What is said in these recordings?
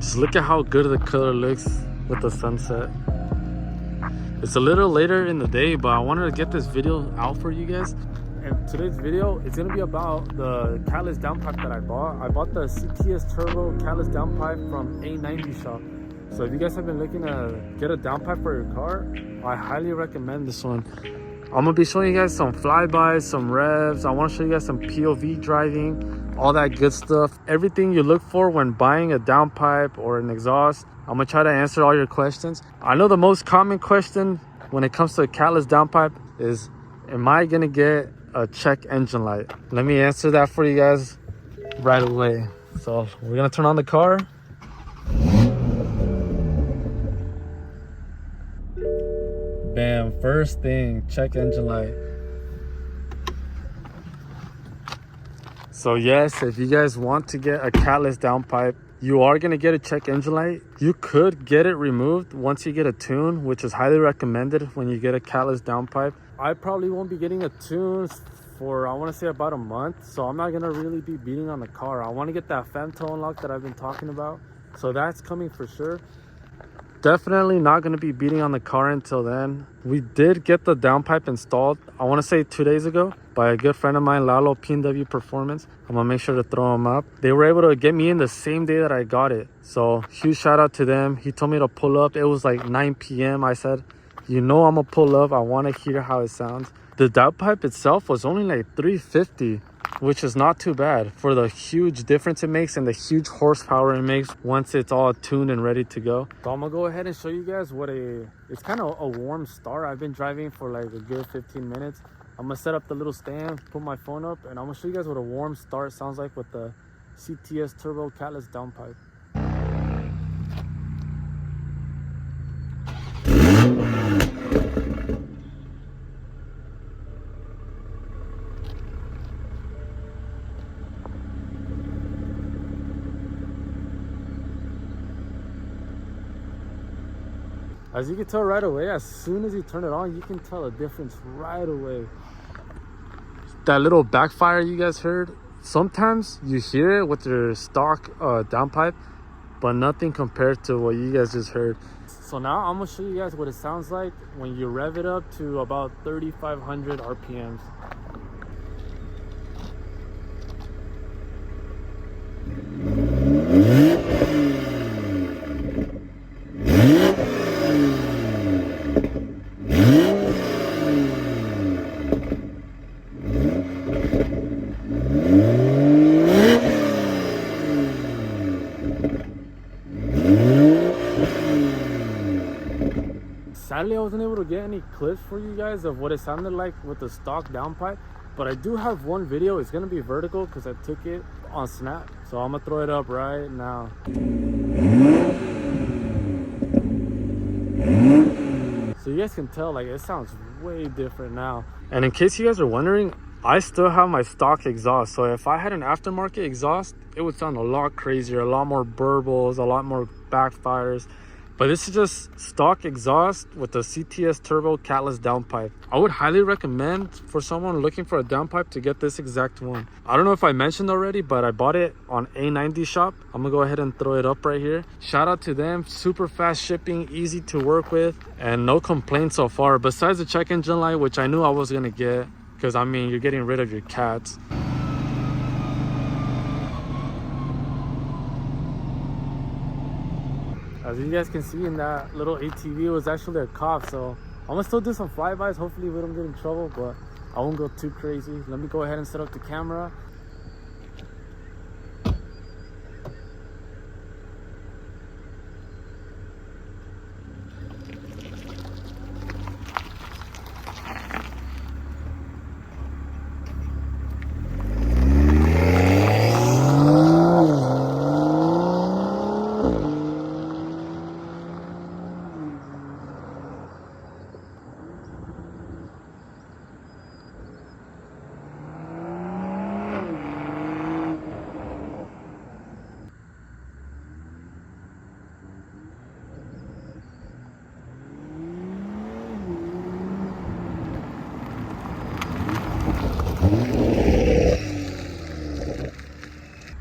Just look at how good the color looks with the sunset. It's a little later in the day, but I wanted to get this video out for you guys. And today's video is going to be about the catalyst downpipe that I bought. I bought the CTS turbo catalyst downpipe from A90 shop. So if you guys have been looking to get a downpipe for your car, I highly recommend this one. I'm going to be showing you guys some flybys, some revs. I want to show you guys some POV driving, all that good stuff. Everything you look for when buying a downpipe or an exhaust. I'm going to try to answer all your questions. I know the most common question when it comes to a catalyst downpipe is, am I going to get a check engine light? Let me answer that for you guys right away. So we're going to turn on the car. Bam, first thing, check engine light. So yes, if you guys want to get a catalyst downpipe, you are going to get a check engine light. You could get it removed once you get a tune, which is highly recommended when you get a catalyst downpipe. I probably won't be getting a tune for, I want to say, about a month. So I'm not going to really be beating on the car. I want to get that femto unlock that I've been talking about. So that's coming for sure. Definitely not going to be beating on the car until then. We did get the downpipe installed, I want to say 2 days ago, by a good friend of mine, Lalo P&W Performance. I'm going to make sure to throw him up. They were able to get me in the same day that I got it. So huge shout out to them. He told me to pull up. It was like 9 p.m. I said, you know I'm going to pull up. I want to hear how it sounds. The downpipe itself was only like $350, which is not too bad for the huge difference it makes and the huge horsepower it makes once it's all tuned and ready to go. So I'm gonna go ahead and show you guys what it's kind of a warm start. I've been driving for like a good 15 minutes. I'm gonna set up the little stand, put my phone up, and I'm gonna show you guys what a warm start sounds like with the CTS turbo catalyst downpipe. As you can tell right away, as soon as you turn it on, you can tell a difference right away. That little backfire you guys heard, sometimes you hear it with your stock downpipe, but nothing compared to what you guys just heard. So now I'm gonna show you guys what it sounds like when you rev it up to about 3,500 RPMs. Sadly, I wasn't able to get any clips for you guys of what it sounded like with the stock downpipe, but I do have one video. It's gonna be vertical because I took it on Snap, so I'm gonna throw it up right now. So you guys can tell, like, it sounds way different now. And in case you guys are wondering, I still have my stock exhaust, so if I had an aftermarket exhaust, it would sound a lot crazier, a lot more burbles, a lot more backfires. But this is just stock exhaust with the CTS turbo catalyst downpipe. I would highly recommend for someone looking for a downpipe to get this exact one. I don't know if I mentioned already, but I bought it on A90 shop. I'm gonna go ahead and throw it up right here. Shout out to them, super fast shipping, easy to work with, and no complaints so far. Besides the check engine light, which I knew I was gonna get, because I mean, you're getting rid of your cats. As you guys can see in that little ATV, it was actually a cop. So I'm gonna still do some flybys. Hopefully we don't get in trouble, but I won't go too crazy. Let me go ahead and set up the camera.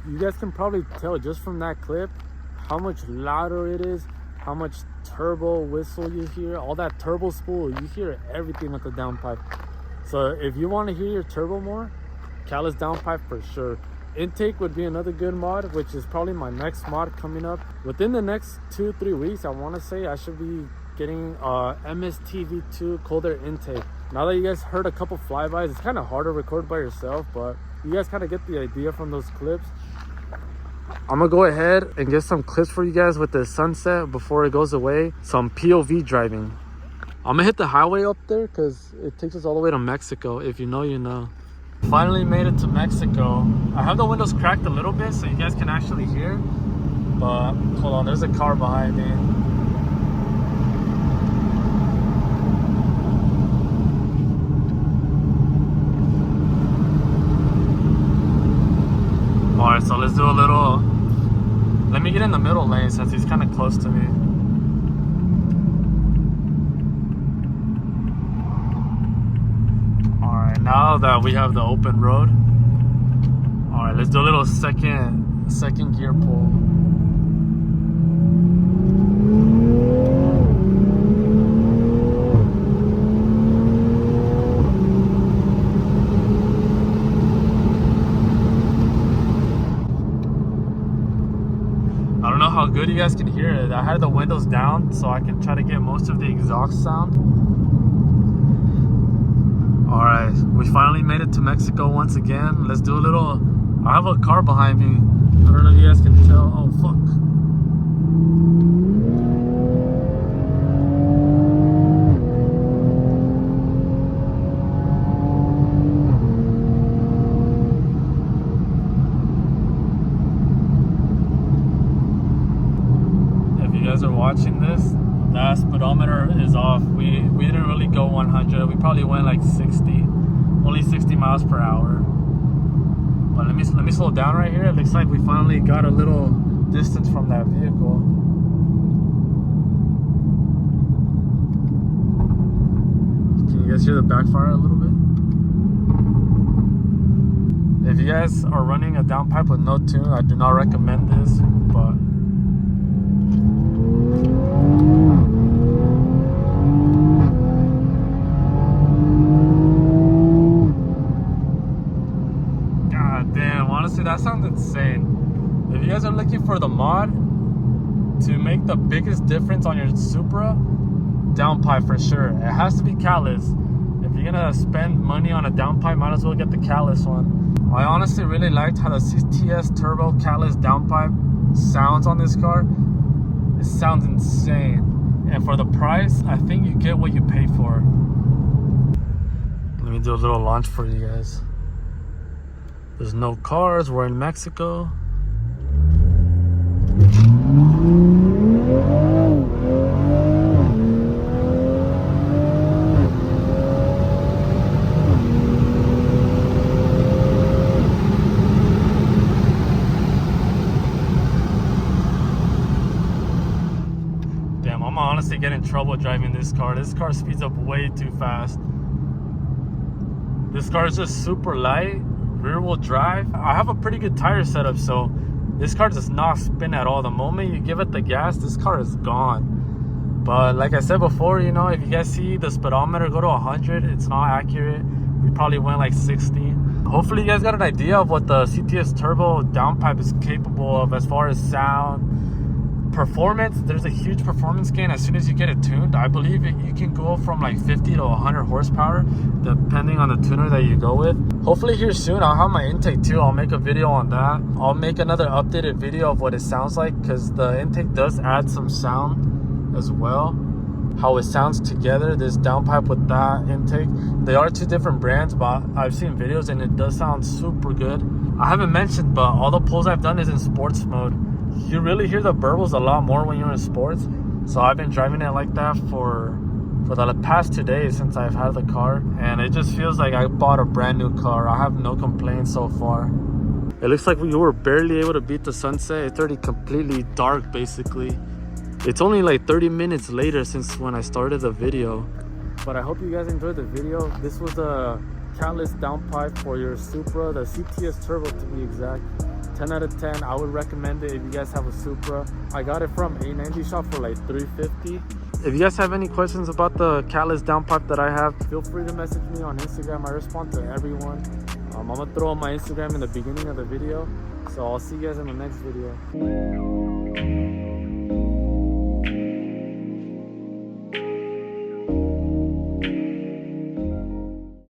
You guys can probably tell just from that clip how much louder it is, how much turbo whistle you hear, all that turbo spool, you hear everything with the downpipe. So if you want to hear your turbo more, Callus downpipe for sure. Intake would be another good mod, which is probably my next mod coming up. Within the next 2-3 weeks, I want to say I should be getting MSTV2 cold air intake. Now that you guys heard a couple flybys, it's kind of hard to record by yourself, but you guys kind of get the idea from those clips. I'm gonna go ahead and get some clips for you guys with the sunset before it goes away. Some POV driving. I'm gonna hit the highway up there because it takes us all the way to Mexico. If you know, you know. Finally made it to Mexico. I have the windows cracked a little bit so you guys can actually hear. But hold on, there's a car behind me. Alright, so let's do a little. Let me get in the middle lane since he's kind of close to me. Alright, now that we have the open road, alright, let's do a little second gear pull. I don't know how good you guys can hear it. I had the windows down so I can try to get most of the exhaust sound. Alright, we finally made it to Mexico once again. Let's do a little. I have a car behind me. I don't know if you guys can tell. Oh, fuck. Are watching this, that speedometer is off. We didn't really go 100. We probably went like 60, only 60 miles per hour. But let me slow down right here. It looks like we finally got a little distance from that vehicle. Can you guys hear the backfire a little bit? If you guys are running a downpipe with no tune, I do not recommend this, but God damn, honestly, that sounds insane. If you guys are looking for the mod to make the biggest difference on your Supra, downpipe for sure. It has to be Callus. If you're gonna spend money on a downpipe, might as well get the Callus one. I honestly really liked how the CTS Turbo Callus downpipe sounds on this car. It sounds insane. And for the price, I think you get what you pay for. Let me do a little launch for you guys. There's no cars, we're in Mexico. Damn, I'm honestly getting in trouble driving this car. This car speeds up way too fast. This car is just super light, rear wheel drive. I have a pretty good tire setup, so this car does not spin at all. The moment you give it the gas, this car is gone. But like I said before, you know, if you guys see the speedometer go to 100, it's not accurate. We probably went like 60. Hopefully you guys got an idea of what the CTS Turbo downpipe is capable of as far as sound, performance. There's a huge performance gain as soon as you get it tuned. I believe you can go from like 50 to 100 horsepower depending on the tuner that you go with. Hopefully here soon I'll have my intake too. I'll make a video on that. I'll make another updated video of what it sounds like, because the intake does add some sound as well, how it sounds together, this downpipe with that intake. They are two different brands, but I've seen videos and it does sound super good. I haven't mentioned, but all the pulls I've done is in sports mode. You really hear the burbles a lot more when you're in sports. So I've been driving it like that for the past 2 days since I've had the car, and it just feels like I bought a brand new car. I have no complaints so far. It looks like we were barely able to beat the sunset. It's already completely dark basically. It's only like 30 minutes later since when I started the video. But I hope you guys enjoyed the video. This was a Callus downpipe for your Supra, the CTS Turbo to be exact. 10 out of 10. I would recommend it if you guys have a Supra. I got it from A90 shop for like $350. If you guys have any questions about the catless downpipe that I have, feel free to message me on Instagram. I respond to everyone. I'm gonna throw on my Instagram in the beginning of the video. So I'll see you guys in the next video.